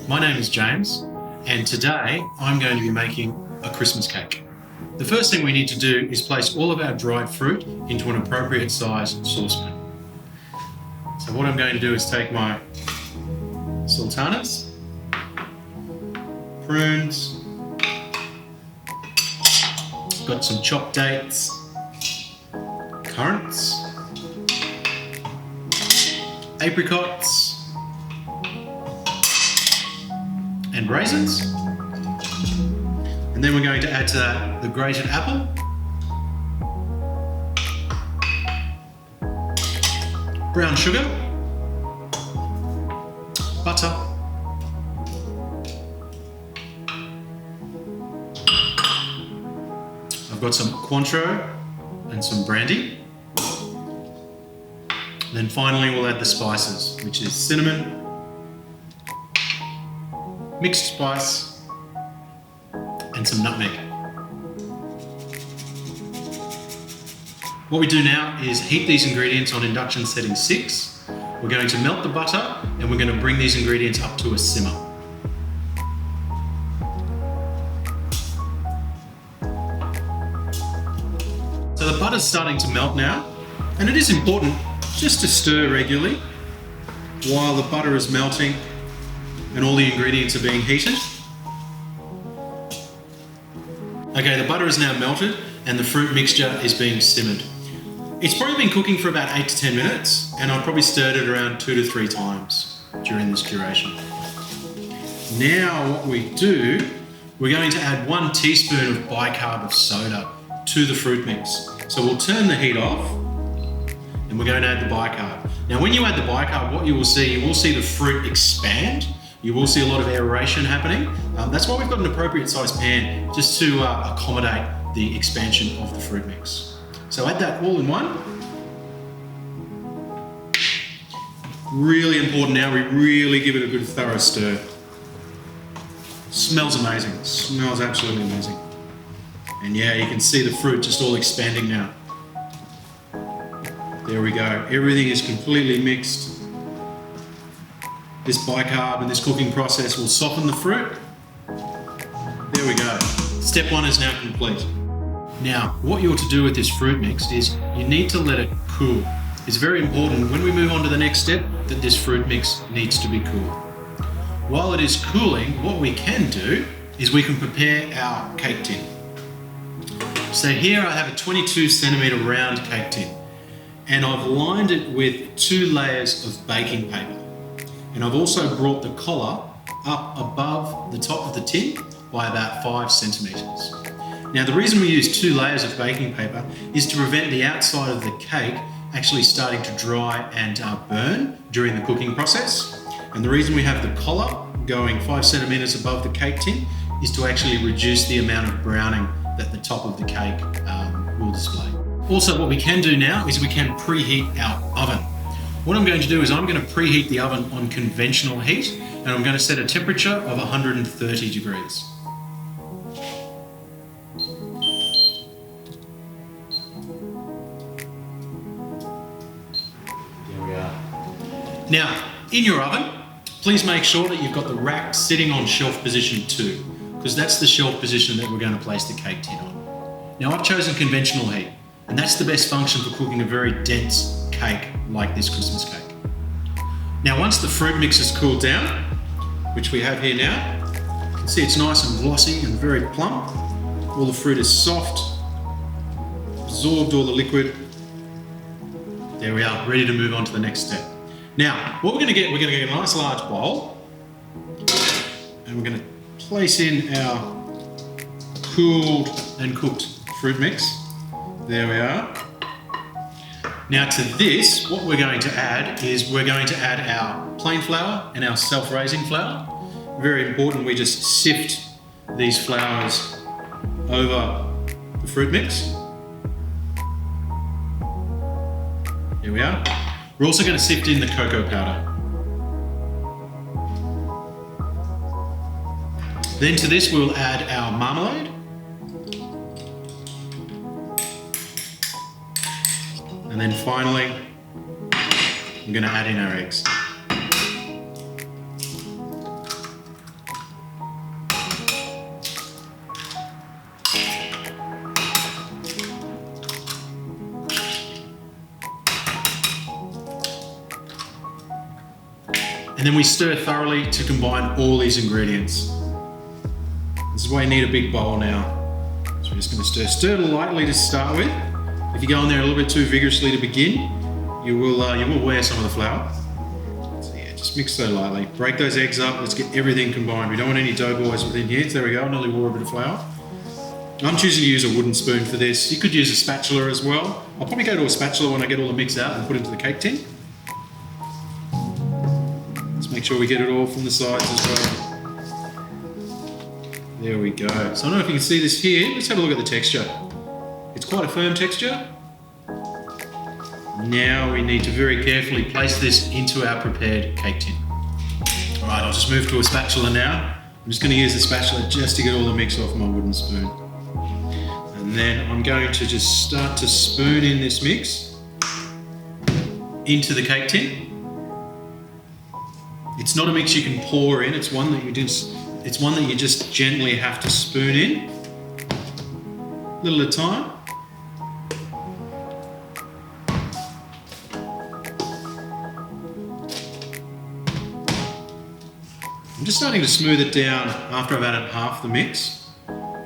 My name is James, and today I'm going to be making a Christmas cake. The first thing we need to do is place all of our dried fruit into an appropriate size saucepan. So what I'm going to do is take my sultanas, prunes, got some chopped dates, currants, apricots, and raisins. And then we're going to add to that the grated apple, brown sugar, butter, I've got some Cointreau and some brandy. And then finally we'll add the spices, which is cinnamon, mixed spice, and some nutmeg. What we do now is heat these ingredients on induction setting 6. We're going to melt the butter and we're going to bring these ingredients up to a simmer. So the butter's starting to melt now, and it is important just to stir regularly while the butter is melting and all the ingredients are being heated. Okay, the butter is now melted and the fruit mixture is being simmered. It's probably been cooking for about 8 to 10 minutes, and I've probably stirred it around 2 to 3 times during this duration. Now what we do, we're going to add 1 teaspoon of bicarb of soda to the fruit mix. So we'll turn the heat off and we're going to add the bicarb. Now when you add the bicarb, what you will see the fruit expand. You will see a lot of aeration happening. That's why we've got an appropriate size pan, just to accommodate the expansion of the fruit mix. So add that all in one. Really important now, we really give it a good thorough stir. Smells amazing, smells absolutely amazing. And yeah, you can see the fruit just all expanding now. There we go, everything is completely mixed. This bicarb and this cooking process will soften the fruit. There we go. Step 1 is now complete. Now, what you're to do with this fruit mix is you need to let it cool. It's very important when we move on to the next step that this fruit mix needs to be cool. While it is cooling, what we can do is we can prepare our cake tin. So here I have a 22 centimeter round cake tin, and I've lined it with 2 layers of baking paper. And I've also brought the collar up above the top of the tin by about 5 centimetres. Now the reason we use 2 layers of baking paper is to prevent the outside of the cake actually starting to dry and burn during the cooking process. And the reason we have the collar going 5 centimetres above the cake tin is to actually reduce the amount of browning that the top of the cake will display. Also, what we can do now is we can preheat our oven. What I'm going to do is I'm going to preheat the oven on conventional heat, and I'm going to set a temperature of 130 degrees. There we are. Now, in your oven, please make sure that you've got the rack sitting on shelf position 2, because that's the shelf position that we're going to place the cake tin on. Now, I've chosen conventional heat, and that's the best function for cooking a very dense cake like this Christmas cake. Now once the fruit mix has cooled down, which we have here now, you can see it's nice and glossy and very plump. All the fruit is soft, absorbed all the liquid. There we are, ready to move on to the next step. Now what we're going to get a nice large bowl, and we're going to place in our cooled and cooked fruit mix. There we are. Now to this, what we're going to add is we're going to add our plain flour and our self-raising flour. Very important, we just sift these flours over the fruit mix. Here we are. We're also going to sift in the cocoa powder. Then to this we'll add our marmalade. And then finally, I'm going to add in our eggs. And then we stir thoroughly to combine all these ingredients. This is why you need a big bowl now. So we're just going to stir lightly to start with. If you go in there a little bit too vigorously to begin, you will wear some of the flour. So yeah, just mix so lightly. Break those eggs up. Let's get everything combined. We don't want any dough balls within here. So there we go. I nearly wore a bit of flour. I'm choosing to use a wooden spoon for this. You could use a spatula as well. I'll probably go to a spatula when I get all the mix out and put it into the cake tin. Let's make sure we get it all from the sides as well. There we go. So I don't know if you can see this here. Let's have a look at the texture. It's quite a firm texture. Now we need to very carefully place this into our prepared cake tin. All right, I'll just move to a spatula now. I'm just going to use the spatula just to get all the mix off my wooden spoon. And then I'm going to just start to spoon in this mix into the cake tin. It's not a mix you can pour in, it's one that you just gently have to spoon in, a little at a time. I'm just starting to smooth it down after I've added half the mix,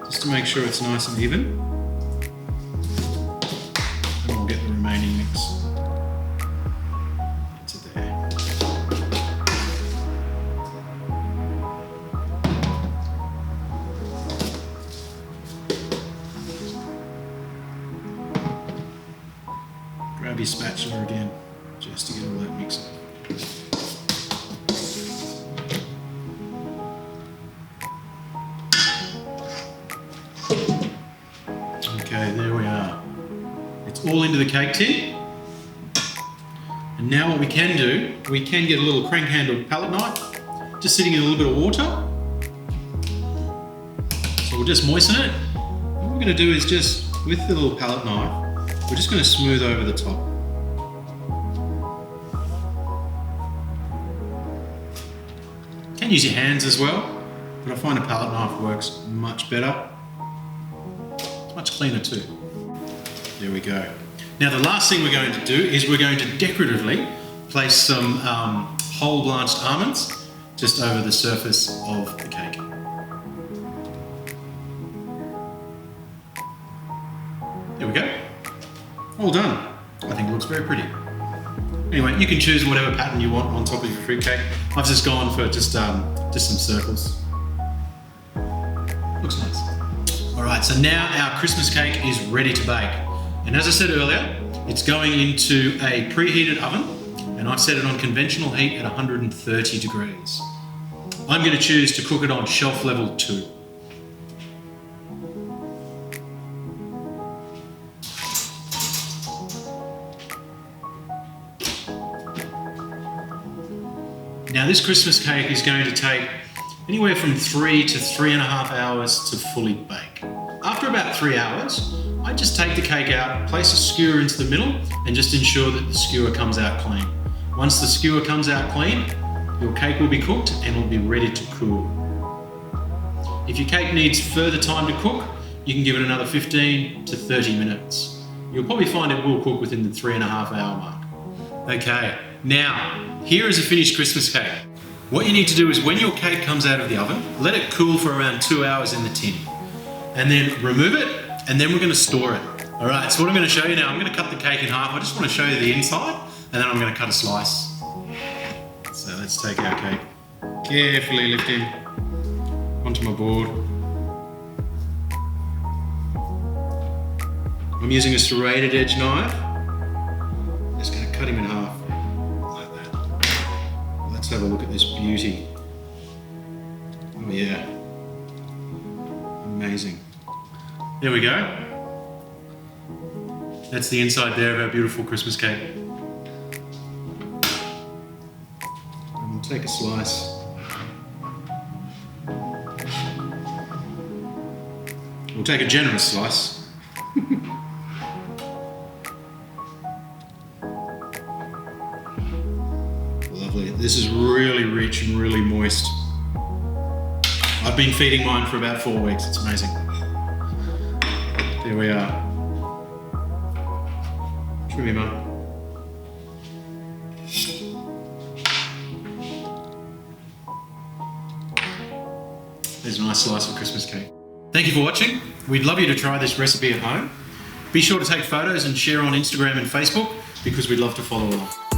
just to make sure it's nice and even. And we'll get the remaining mix into there. Grab your spatula again, just to get all that mix up. Okay, there we are. It's all into the cake tin. And now what we can do, we can get a little crank-handled palette knife, just sitting in a little bit of water. So we'll just moisten it. What we're going to do is just, with the little palette knife, we're just going to smooth over the top. You can use your hands as well, but I find a palette knife works much better. Much cleaner too. There we go. Now the last thing we're going to do is we're going to decoratively place some whole blanched almonds just over the surface of the cake. There we go. All done. I think it looks very pretty. Anyway, you can choose whatever pattern you want on top of your fruit cake. I've just gone for just some circles. Looks nice. All right, so now our Christmas cake is ready to bake. And as I said earlier, it's going into a preheated oven, and I've set it on conventional heat at 130 degrees. I'm going to choose to cook it on shelf level 2. Now this Christmas cake is going to take anywhere from 3 to 3.5 hours to fully bake. After about 3 hours, I just take the cake out, place a skewer into the middle, and just ensure that the skewer comes out clean. Once the skewer comes out clean, your cake will be cooked and will be ready to cool. If your cake needs further time to cook, you can give it another 15 to 30 minutes. You'll probably find it will cook within the 3.5 hour mark. Okay, now, here is a finished Christmas cake. What you need to do is when your cake comes out of the oven, let it cool for around 2 hours in the tin. And then remove it, and then we're going to store it. All right, so what I'm going to show you now, I'm going to cut the cake in half. I just want to show you the inside, and then I'm going to cut a slice. So let's take our cake, carefully lift him onto my board. I'm using a serrated edge knife. Just going to cut him in half, like that. Let's have a look at this beauty. Oh yeah, amazing. There we go. That's the inside there of our beautiful Christmas cake. And we'll take a slice. We'll take a generous slice. Lovely. This is really rich and really moist. I've been feeding mine for about 4 weeks. It's amazing. There we are. Trim him up. There's a nice slice of Christmas cake. Thank you for watching. We'd love you to try this recipe at home. Be sure to take photos and share on Instagram and Facebook because we'd love to follow along.